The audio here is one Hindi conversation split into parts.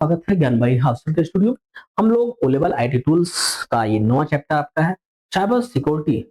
स्वागत है ज्ञान भाई हाउस के स्टूडियो। हम लोग ओ लेवल आईटी टूल्स का ये नवा चैप्टर आपका है cyber security.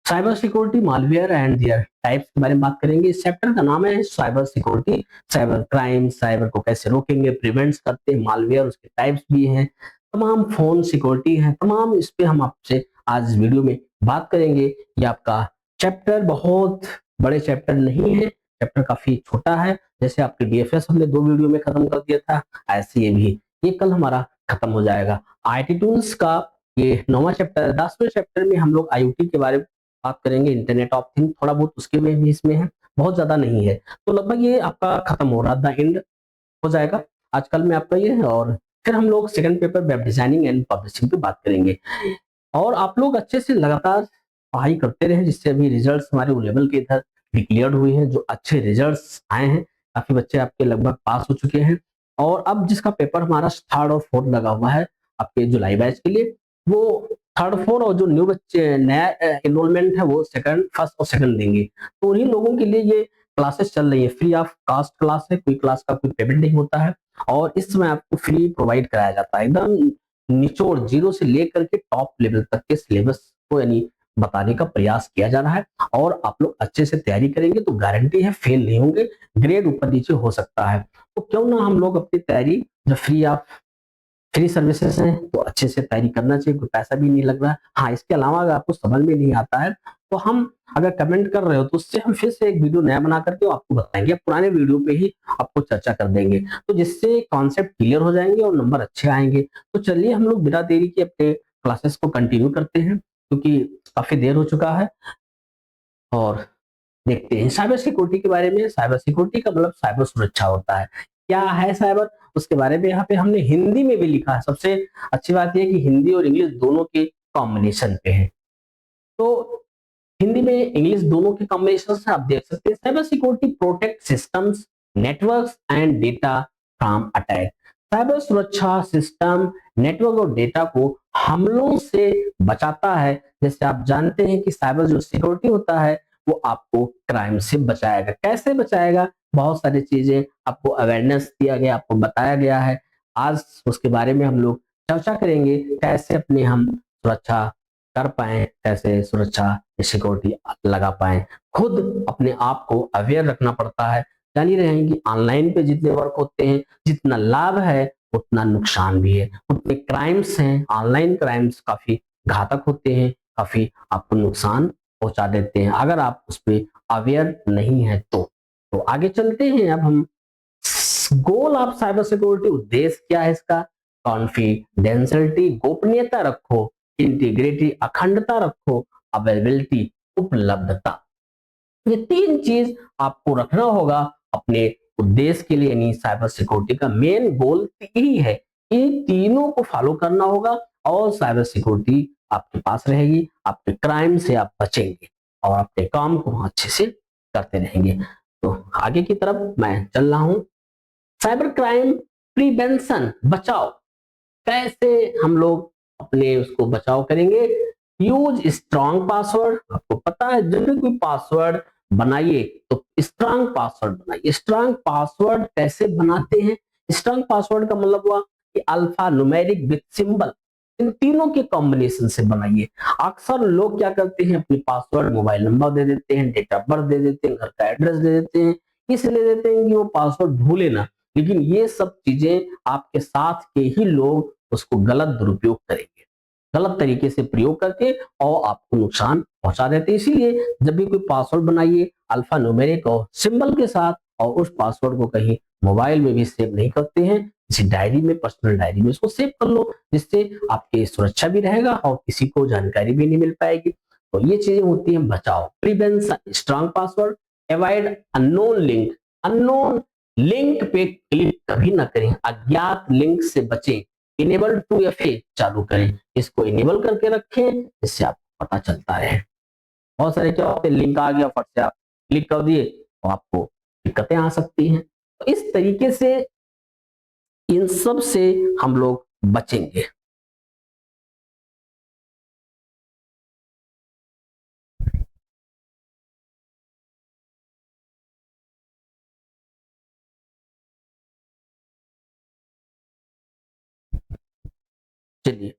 Cyber security malware and there types के बारे में बात करेंगे। इस चैप्टर का नाम है cyber security. Cyber crime, cyber को कैसे रोकेंगे, प्रिवेंट्स करते हैं, मालवेयर उसके टाइप्स भी हैं, तमाम फोन सिक्योरिटी है, तमाम इस पे हम आपसे आज इस वीडियो में बात करेंगे। ये आपका चैप्टर बहुत बड़े चैप्टर नहीं है, चैप्टर काफी छोटा है। जैसे आपके डीएफएस हमने 2 वीडियो में खत्म कर दिया था, ऐसे ये कल हमारा खत्म हो जाएगा। आईटी टूल्स का ये 9वां चैप्टर है। 10वें चैप्टर में हम लोग आईओटी के बारे में बात करेंगे, इंटरनेट ऑफ थिंग थोड़ा बहुत उसके में भी इसमें है, बहुत ज्यादा नहीं है। तो लगभग ये आपका खत्म हो रहा था, एंड हो जाएगा आजकल में आपका ये है। और फिर हम लोग second paper web designing and publishing पे बात करेंगे। और आप लोग अच्छे से लगातार पढ़ाई करते रहे, जिससे अभी रिजल्ट्स हमारे ओ लेवल के इधर डिक्लेयर हुए हैं, जो अच्छे रिजल्ट्स आए हैं। काफी बच्चे आपके लगभग पास हो चुके हैं। और अब जिसका पेपर हमारा थर्ड और फोर्थ लगा हुआ है आपके जुलाई बैच के लिए, वो थर्ड फोर्थ, और जो न्यू बच्चे नया एनरोलमेंट है वो सेकंड, फर्स्ट और सेकंड देंगे। तो उन्हीं लोगों के लिए ये क्लासेस चल रही है, फ्री ऑफ कास्ट क्लास है, कोई क्लास का कोई पेमेंट नहीं होता है। और इस समय आपको फ्री प्रोवाइड कराया जाता है, एकदम निचोड़ जीरो से लेकर के टॉप लेवल तक के सिलेबस को यानी बताने का प्रयास किया जा रहा है। और आप लोग अच्छे से तैयारी करेंगे तो गारंटी है फेल नहीं होंगे, ग्रेड ऊपर नीचे हो सकता है। तो क्यों ना हम लोग अपनी तैयारी, जो फ्री सर्विसेज हैं, तो अच्छे से तैयारी करना चाहिए, कोई पैसा भी नहीं लग रहा है। हाँ, इसके अलावा अगर आपको समझ में नहीं आता है तो हम अगर कमेंट कर रहे हो तो उससे हम फिर से एक वीडियो नया बना करके आपको बताएंगे, पुराने वीडियो पे ही आपको चर्चा कर देंगे, तो जिससे कॉन्सेप्ट क्लियर हो जाएंगे और नंबर अच्छे आएंगे। तो चलिए हम लोग बिना देरी के अपने क्लासेस को कंटिन्यू करते हैं, क्योंकि काफी देर हो चुका है। और देखते हैं साइबर सिक्योरिटी के बारे में। साइबर सिक्योरिटी का मतलब साइबर सुरक्षा होता है। क्या है साइबर, उसके बारे में यहाँ पे हमने हिंदी में भी लिखा है। सबसे अच्छी बात यह कि हिंदी और इंग्लिश दोनों के कॉम्बिनेशन पे है। तो हिंदी में इंग्लिश दोनों के कॉम्बिनेशन से आप देख सकते हैं। Cyber security protect systems, networks and data from attack. Cyber सुरक्षा सिस्टम, नेटवर्क और डेटा को हमलों से बचाता है। जैसे आप जानते हैं कि साइबर जो सिक्योरिटी होता है वो आपको क्राइम से बचाएगा। कैसे बचाएगा, बहुत सारी चीजें आपको अवेयरनेस दिया गया, आपको बताया गया है। आज उसके बारे में हम लोग चर्चा करेंगे, कैसे अपने हम सुरक्षा कर पाए, कैसे सुरक्षा सिक्योरिटी लगा पाए। खुद अपने आप को अवेयर रखना पड़ता है। जान ही रहे हैं कि ऑनलाइन पे जितने वर्क होते हैं, जितना लाभ है उतना नुकसान भी है। उतने क्राइम्स हैं, ऑनलाइन क्राइम्स काफी घातक होते हैं, काफी आपको नुकसान पहुंचा देते हैं अगर आप उस पर अवेयर नहीं है तो आगे चलते हैं। अब हम गोल ऑफ साइबर सिक्योरिटी, उद्देश्य क्या है इसका। कॉन्फिडेंशियलिटी, गोपनीयता रखो, इंटीग्रिटी, अखंडता रखो, अवेलेबिलिटी, उपलब्धता। ये 3 चीज आपको रखना होगा अपने उद्देश्य के लिए, यानी साइबर सिक्योरिटी का मेन गोल यही है। इन तीनों को फॉलो करना होगा और साइबर सिक्योरिटी आपके पास रहेगी। आपके क्राइम से आप बचेंगे और अपने काम को अच्छे से करते रहेंगे। तो आगे की तरफ मैं चल रहा हूं। साइबर क्राइम प्रिवेंशन, बचाव, कैसे हम लोग अपने उसको बचाव करेंगे। Use strong password. आपको पता है जब भी कोई पासवर्ड बनाइए तो स्ट्रॉन्ग पासवर्ड बनाइए। स्ट्रॉन्ग पासवर्ड कैसे बनाते हैं, स्ट्रॉन्ग पासवर्ड का मतलब हुआ कि अल्फा न्यूमेरिक विथ सिंबल, इन तीनों के कॉम्बिनेशन से बनाइए। अक्सर लोग क्या करते हैं, अपने पासवर्ड मोबाइल नंबर दे देते हैं, डेट ऑफ बर्थ दे देते हैं, घर का एड्रेस दे देते हैं, इसलिए देते हैं कि वो पासवर्ड भूले ना। लेकिन ये सब चीजें आपके साथ के ही लोग उसको गलत दुरुपयोग करेंगे, गलत तरीके से प्रयोग करके और आपको नुकसान पहुंचा देते हैं। इसीलिए जब भी कोई पासवर्ड बनाइए अल्फा न्यूमेरिक और सिंबल के साथ, और उस पासवर्ड को कहीं मोबाइल में भी सेव नहीं करते हैं, किसी डायरी में, पर्सनल डायरी में उसको सेव कर लो, जिससे आपकी सुरक्षा भी रहेगा और किसी को जानकारी भी नहीं मिल पाएगी। तो ये चीजें होती हैं बचाव। Prevention, strong password, avoid unknown link. Unknown link पे क्लिक कभी ना करें, अज्ञात लिंक से बचें। इनेबल टू एफए चालू करें, इसको इनेबल करके रखें, जिससे आपको पता चलता रहे। बहुत सारे क्या होते हैं, लिंक आ गया फट से आप क्लिक कर दिए तो आपको दिक्कतें आ सकती हैं। तो इस तरीके से इन सब से हम लोग बचेंगे। चलिए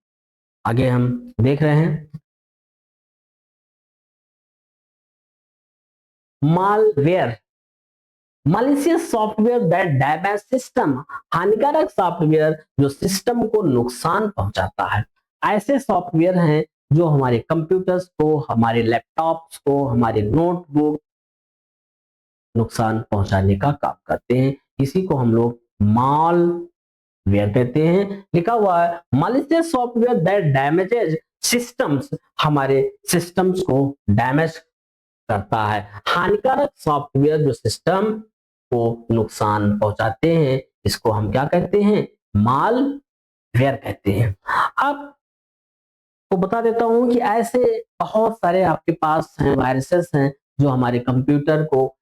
आगे हम देख रहे हैं malware, malicious software that damage system, हानिकारक सॉफ्टवेयर जो सिस्टम को नुकसान पहुंचाता है। ऐसे सॉफ्टवेयर हैं जो हमारे कंप्यूटर्स को, हमारे लैपटॉप्स को, हमारे नोटबुक नुकसान पहुंचाने का काम करते हैं। इसी को हम लोग मालवेयर कहते हैं। लिखा हुआ है malicious software that damages systems, हमारे सिस्टम्स को डैमेज करता है। हानिकारक सॉफ्टवेयर जो सिस्टम को नुकसान पहुंचाते हैं, इसको हम क्या कहते हैं? मालवेयर कहते हैं। अब तो बता देता हूं कि ऐसे बहुत सारे आपके पास हैं, वायरसेस हैं जो हमारे कंप्यूटर को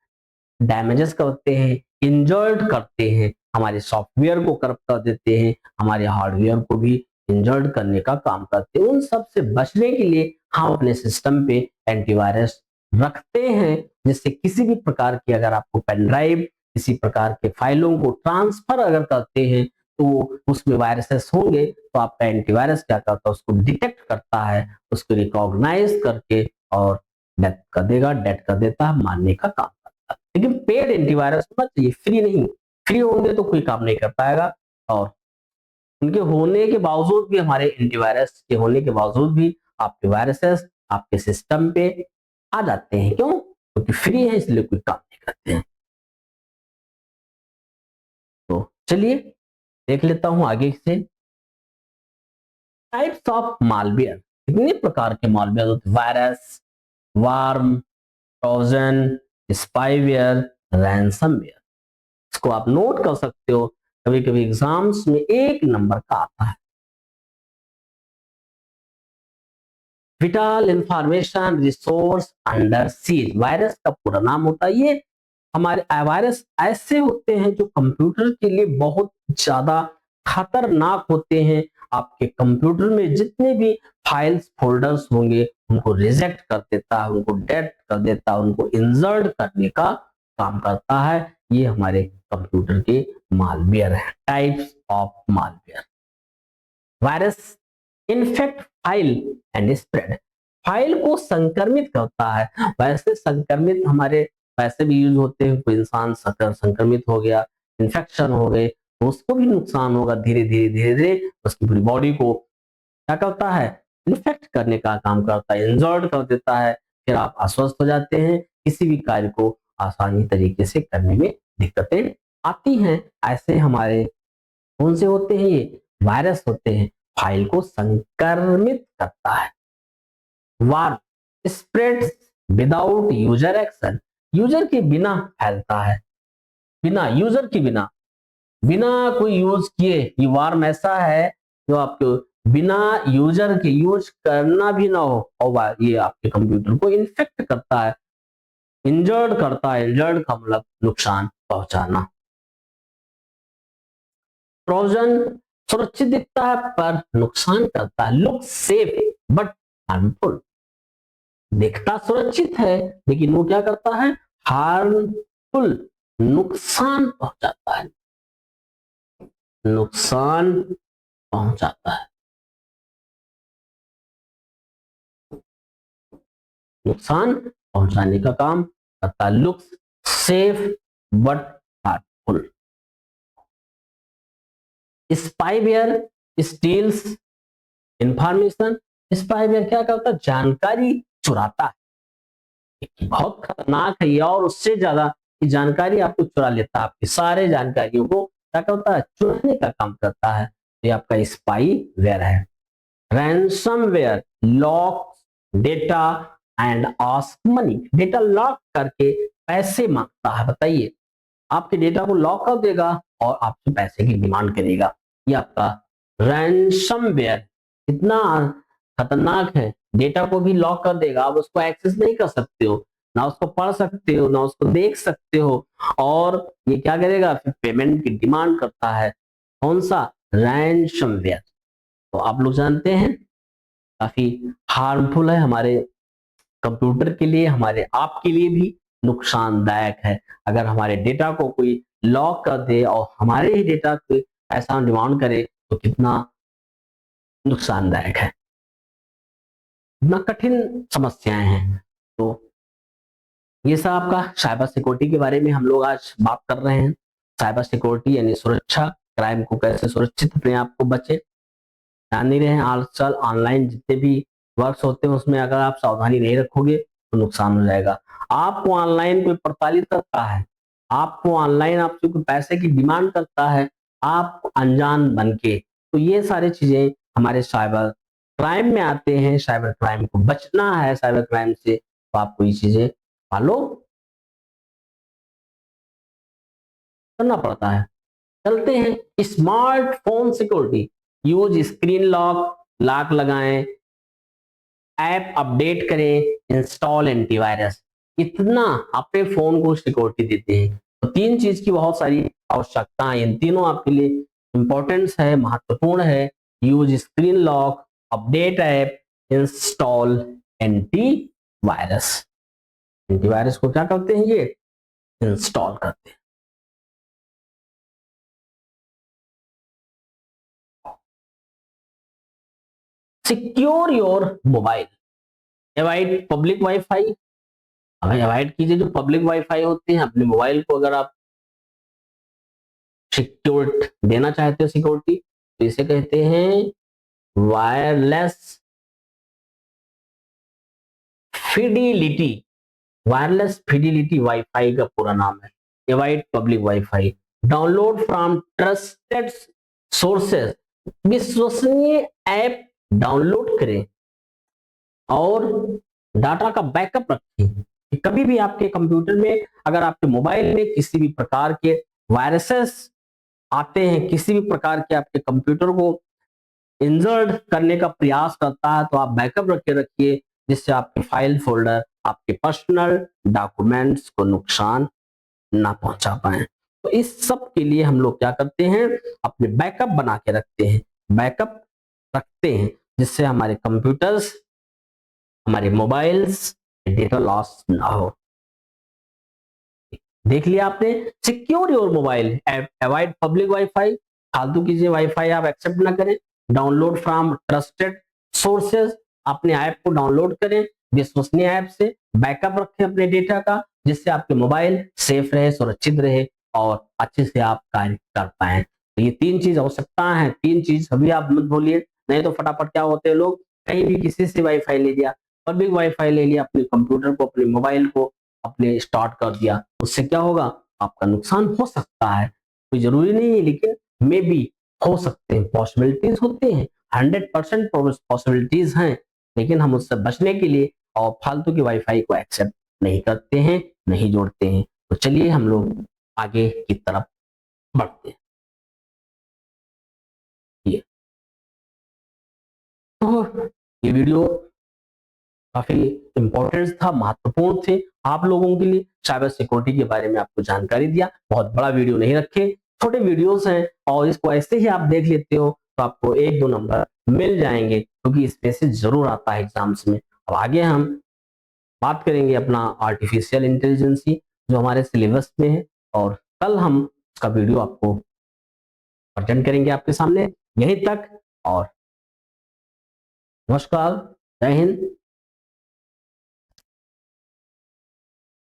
डैमेजेस करते हैं, इंजर्ड करते हैं, हमारे सॉफ्टवेयर को करप्ट कर देते हैं, हमारे हार्डवेयर को भी इंजर्ड करने का काम करते हैं। उन सब से बचने के लिए हम अपने सिस्टम पे एंटीवायरस रखते हैं, जिससे किसी भी प्रकार की, अगर आपको पेन ड्राइव किसी प्रकार के फाइलों को ट्रांसफर अगर करते हैं तो उसमें वायरसेस होंगे, तो आपका एंटीवायरस क्या करता है? उसको डिटेक्ट करता है, उसको रिकॉग्नाइज करके और डेथ कर देगा, डेथ कर देता है, मारने का काम करता है। लेकिन पेड एंटीवायरस होना चाहिए, फ्री नहीं। फ्री होंगे तो कोई काम नहीं कर पाएगा, और उनके होने के बावजूद भी, हमारे एंटीवायरस के होने के बावजूद भी आपके वायरसेस आपके सिस्टम पे आ जाते हैं। क्यों? क्योंकि फ्री है, इसलिए कोई काम नहीं करते हैं। तो चलिए देख लेता हूं आगे से टाइप्स ऑफ मालवेयर। कितने प्रकार के मालवेयर होते हैं? Virus, warm, Trojan, spyware, ransomware. इसको आप नोट कर सकते हो, कभी कभी एग्जाम्स में 1 नंबर का आता है। Vital information resource under seize, virus का पूरा नाम होता है ये। हमारे वायरस ऐसे होते हैं जो कंप्यूटर के लिए बहुत ज्यादा खतरनाक होते हैं। आपके कंप्यूटर में जितने भी फाइल्स फोल्डर्स होंगे उनको रिजेक्ट कर देता है, उनको डेड कर देता है, उनको इंसर्ट करने का काम करता है। ये हमारे कंप्यूटर के मालवेयर है। Types of malware. Virus infect file and spread, file को संक्रमित करता है। वैसे संक्रमित हमारे वैसे भी यूज होते हैं, कोई इंसान संक्रमित हो गया, इन्फेक्शन हो गए, तो उसको भी नुकसान होगा। धीरे धीरे धीरे धीरे उसकी पूरी बॉडी को क्या करता है? इन्फेक्ट करने का काम करता है, इंजर्ड कर देता है। फिर आप अस्वस्थ हो जाते हैं, किसी भी कार्य को आसानी तरीके से करने में दिक्कतें आती हैं। ऐसे हमारे कौन से होते हैं? ये वायरस होते हैं, फाइल को संक्रमित करता है। Warm spreads without user action, user के बिना फैलता है, बिना यूजर के बिना, बिना कोई यूज किए। ये वार्म ऐसा है जो आपके बिना यूजर के यूज करना भी ना हो, और ये आपके कंप्यूटर को इन्फेक्ट करता है, इंजर्ड करता है। इंजर्ड का मतलब नुकसान पहुंचाना। ट्रोजन सुरक्षित दिखता है पर नुकसान करता है। लुक सेफ बट हार्मफुल, दिखता सुरक्षित है लेकिन वो क्या करता है? हार्मफुल, नुकसान पहुंचाता है, नुकसान पहुंचाता है, नुकसान पहुंचाने का काम करता है। Looks safe but harmful. Spyware steals information, spyware क्या करता है? जानकारी चुराता है। बहुत खतरनाक है ये, और उससे ज्यादा की जानकारी आपको चुरा लेता है, आपकी सारे जानकारियों को क्या करता है? चुराने का काम करता है। ये आपका स्पाईवेयर है। Ransomware lock data and ask money, data lock करके पैसे मांगता है। बताइए, आपके डेटा को लॉक कर देगा और आपसे पैसे की डिमांड करेगा। ये आपका रैंसमवेयर कितना खतरनाक है, डेटा को भी लॉक कर देगा, आप उसको एक्सेस नहीं कर सकते हो, ना उसको पढ़ सकते हो, ना उसको देख सकते हो, और ये क्या करेगा? फिर पेमेंट की डिमांड करता है। कौन सा? रैंसमवेयर। तो आप लोग जानते हैं काफी हार्मफुल है हमारे कंप्यूटर के लिए, हमारे आप के लिए भी नुकसानदायक है। अगर हमारे डेटा को कोई लॉक कर दे और हमारे ही डेटा को ऐसा डिमांड करे तो कितना नुकसानदायक है, ना कठिन समस्याएं हैं। तो ये सब आपका साइबर सिक्योरिटी के बारे में हम लोग आज बात कर रहे हैं। साइबर सिक्योरिटी यानी सुरक्षा, क्राइम को कैसे सुरक्षित अपने आप को बचे। ध्यान नहीं रहे हैं, आजकल ऑनलाइन जितने भी वर्क्स होते हैं उसमें अगर आप सावधानी नहीं रखोगे तो नुकसान हो जाएगा। आपको ऑनलाइन कोई प्रताड़ित करता है, आपको ऑनलाइन आपसे कोई पैसे की डिमांड करता है, आप अनजान बन के, तो ये सारी चीजें हमारे साइबर क्राइम में आते हैं। साइबर क्राइम को बचना है, साइबर क्राइम से, तो आपको ये चीजें फॉलो करना पड़ता है। चलते हैं smartphone security. Use screen lock, lock लगाएं, ऐप अपडेट करें, इंस्टॉल एंटीवायरस। इतना अपने फोन को सिक्योरिटी देते हैं। तो तीन चीज की बहुत सारी आवश्यकता है, इन तीनों आपके लिए इंपॉर्टेंस है, महत्वपूर्ण है। Use screen lock, update app, install antivirus. Antivirus को क्या करते हैं, ये इंस्टॉल करते हैं। Secure your mobile, avoid public wifi. हमें अवॉइड कीजिए जो पब्लिक वाईफाई होते हैं। अपने मोबाइल को अगर आप सिक्योर देना चाहते हो सिक्योरिटी, तो इसे कहते हैं wireless fidelity. Wireless fidelity wifi का पूरा नाम है। Avoid public wifi, download from trusted sources. विश्वसनीय ऐप डाउनलोड करें और डाटा का बैकअप रखें। कभी भी आपके कंप्यूटर में, अगर आपके मोबाइल में किसी भी प्रकार के वायरसेस आते हैं, किसी भी प्रकार के आपके कंप्यूटर को इंजर्ड करने का प्रयास करता है, तो आप बैकअप रख के रखिए, जिससे आपके फाइल फोल्डर, आपके पर्सनल डॉक्यूमेंट्स को नुकसान ना पहुंचा पाए। तो इस सब के लिए हम लोग क्या करते हैं, अपने बैकअप बना के रखते हैं, बैकअप रखते हैं, जिससे हमारे कंप्यूटर्स, हमारे मोबाइल्स डेटा लॉस ना हो। देख लिया आपने, secure your mobile, avoid public wifi. फालतू की वाईफाई आप एक्सेप्ट ना करें। डाउनलोड फ्रॉम ट्रस्टेड सोर्सेज, अपने ऐप को डाउनलोड करें विश्वसनीय ऐप से। बैकअप रखें अपने डेटा का, जिससे आपके मोबाइल सेफ रहे, सुरक्षित रहे और अच्छे से आप कार्य कर पाए। तो ये तीन चीज आवश्यकता है, तीन चीज अभी आप मत भूलिए, नहीं तो फटाफट क्या होते हैं लोग, कहीं भी किसी से वाईफाई ले लिया, पब्लिक वाईफाई ले लिया, अपने कंप्यूटर को, अपने मोबाइल को अपने स्टार्ट कर दिया, उससे क्या होगा, आपका नुकसान हो सकता है। कोई जरूरी नहीं है, लेकिन मे बी हो सकते हैं, पॉसिबिलिटीज होते हैं, 100% पॉसिबिलिटीज हैं, लेकिन हम उससे बचने के लिए और फालतू की वाईफाई को एक्सेप्ट नहीं करते हैं, नहीं जोड़ते हैं। तो चलिए हम लोग आगे की तरफ बढ़ते हैं। ये तो ये वीडियो काफी इंपॉर्टेंट था, महत्वपूर्ण थे आप लोगों के लिए। साइबर सिक्योरिटी के बारे में आपको जानकारी दिया, बहुत बड़ा वीडियो नहीं रखे, छोटे वीडियोस हैं, और इसको ऐसे ही आप देख लेते हो तो आपको 1-2 नंबर मिल जाएंगे, क्योंकि इस पे से जरूर आता है एग्जाम्स में। अब आगे हम बात करेंगे अपना आर्टिफिशियल इंटेलिजेंसी, जो हमारे सिलेबस में है, और कल हम उसका वीडियो आपको प्रेजेंट करेंगे आपके सामने। यहीं तक, और नमस्कार, जय हिंद।